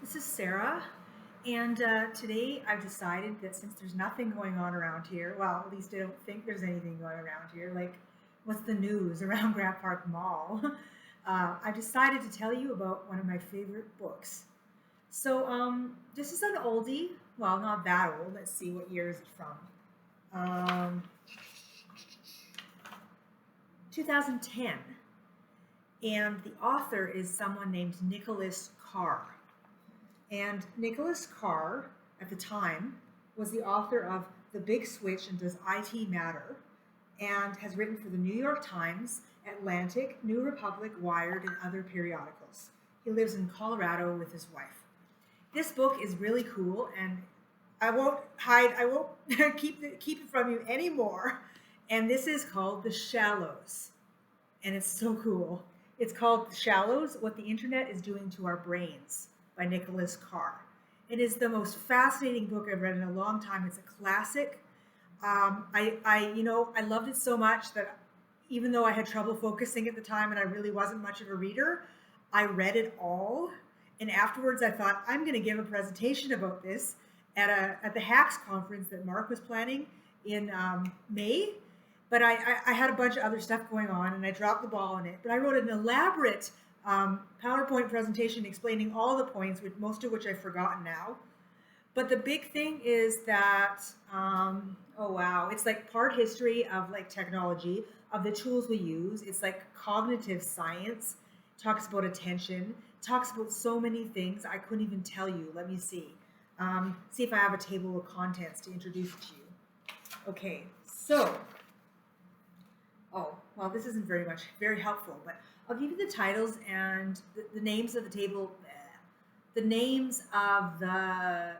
This is Sarah, and today I've decided that since there's nothing going on around here, well, at least I don't think there's anything going around here, like what's the news around Grant Park Mall, I've decided to tell you about one of my favorite books. This is an oldie, well, not that old. Let's see, what year is it from? 2010. And the author is someone named Nicholas Carr. And Nicholas Carr, at the time, was the author of The Big Switch and Does IT Matter? And has written for the New York Times, Atlantic, New Republic, Wired, and other periodicals. He lives in Colorado with his wife. This book is really cool, and I won't keep it from you anymore. And this is called The Shallows. And it's so cool. It's called The Shallows, What the Internet is Doing to Our Brains by Nicholas Carr. It is the most fascinating book I've read in a long time. It's a classic. I loved it so much that even though I had trouble focusing at the time and I really wasn't much of a reader, I read it all. And afterwards I thought, I'm going to give a presentation about this at the Hacks conference that Mark was planning in May. But I had a bunch of other stuff going on and I dropped the ball on it. But I wrote an elaborate PowerPoint presentation explaining all the points, most of which I've forgotten now. But the big thing is that, oh wow, it's like part history of like technology, of the tools we use. It's like cognitive science, talks about attention, talks about so many things I couldn't even tell you. Let me see. See if I have a table of contents to introduce it to you. Okay, so, oh, well, this isn't very helpful, but I'll give you the titles and the names of the table, the names of the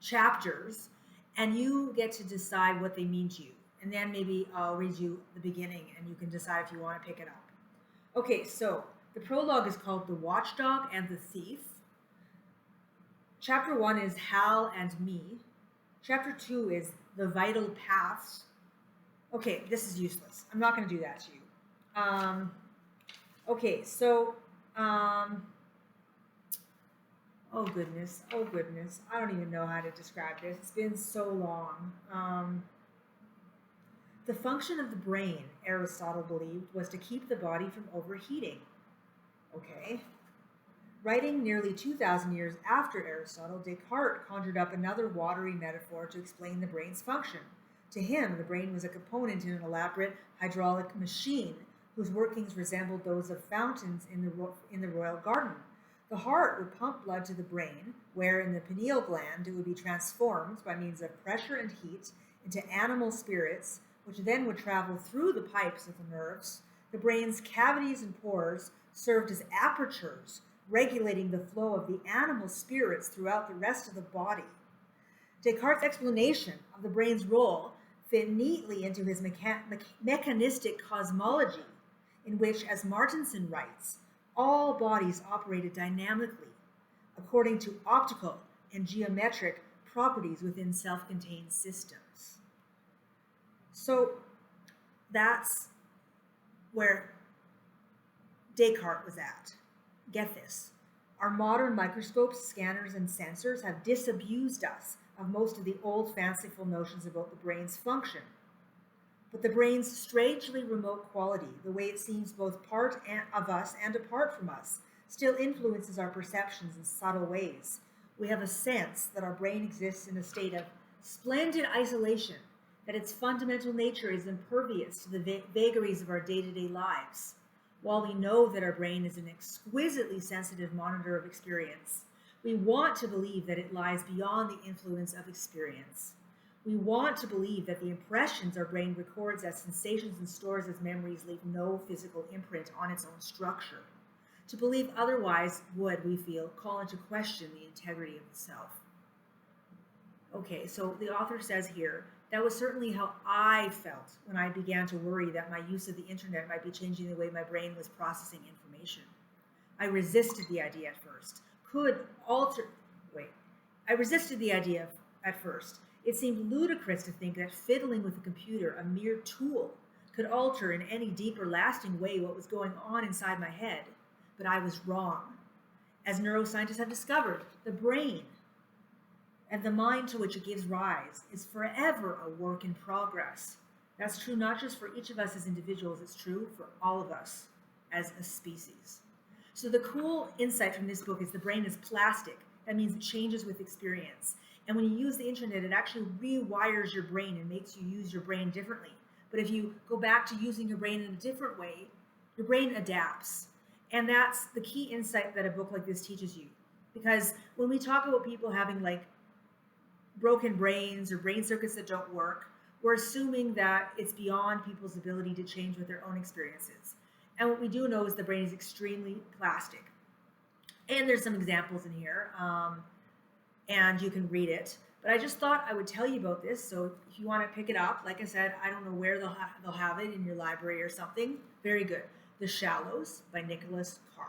chapters, and you get to decide what they mean to you. And then maybe I'll read you the beginning and you can decide if you want to pick it up. Okay, so the prologue is called The Watchdog and the Thief. Chapter 1 is Hal and Me. Chapter 2 is The Vital Paths. Okay, this is useless. I'm not going to do that to you. Okay, so, oh goodness, I don't even know how to describe this. It's been so long. The function of the brain, Aristotle believed, was to keep the body from overheating. Okay. Writing nearly 2,000 years after Aristotle, Descartes conjured up another watery metaphor to explain the brain's function. To him, the brain was a component in an elaborate hydraulic machine whose workings resembled those of fountains in the royal garden. The heart would pump blood to the brain, where in the pineal gland it would be transformed by means of pressure and heat into animal spirits, which then would travel through the pipes of the nerves. The brain's cavities and pores served as apertures, regulating the flow of the animal spirits throughout the rest of the body. Descartes' explanation of the brain's role fit neatly into his mechanistic cosmology, in which, as Martinson writes, all bodies operated dynamically according to optical and geometric properties within self-contained systems. So that's where Descartes was at. Get this. Our modern microscopes, scanners, and sensors have disabused us of most of the old fanciful notions about the brain's function. But the brain's strangely remote quality, the way it seems both part of us and apart from us, still influences our perceptions in subtle ways. We have a sense that our brain exists in a state of splendid isolation, that its fundamental nature is impervious to the vagaries of our day-to-day lives. While we know that our brain is an exquisitely sensitive monitor of experience, we want to believe that it lies beyond the influence of experience. We want to believe that the impressions our brain records as sensations and stores as memories leave no physical imprint on its own structure. To believe otherwise would, we feel, call into question the integrity of the self. Okay, so the author says here, that was certainly how I felt when I began to worry that my use of the internet might be changing the way my brain was processing information. I resisted the idea at first. I resisted the idea at first. It seemed ludicrous to think that fiddling with a computer, a mere tool, could alter in any deep or lasting way what was going on inside my head. But I was wrong. As neuroscientists have discovered, the brain and the mind to which it gives rise is forever a work in progress. That's true not just for each of us as individuals, it's true for all of us as a species. So, the cool insight from this book is the brain is plastic. That means it changes with experience. And when you use the internet, it actually rewires your brain and makes you use your brain differently. But if you go back to using your brain in a different way, your brain adapts. And that's the key insight that a book like this teaches you. Because when we talk about people having like broken brains or brain circuits that don't work, we're assuming that it's beyond people's ability to change with their own experiences. And what we do know is the brain is extremely plastic. And there's some examples in here, and you can read it. But I just thought I would tell you about this. So if you want to pick it up, like I said, I don't know where they'll have it in your library or something. Very good. The Shallows by Nicholas Carr.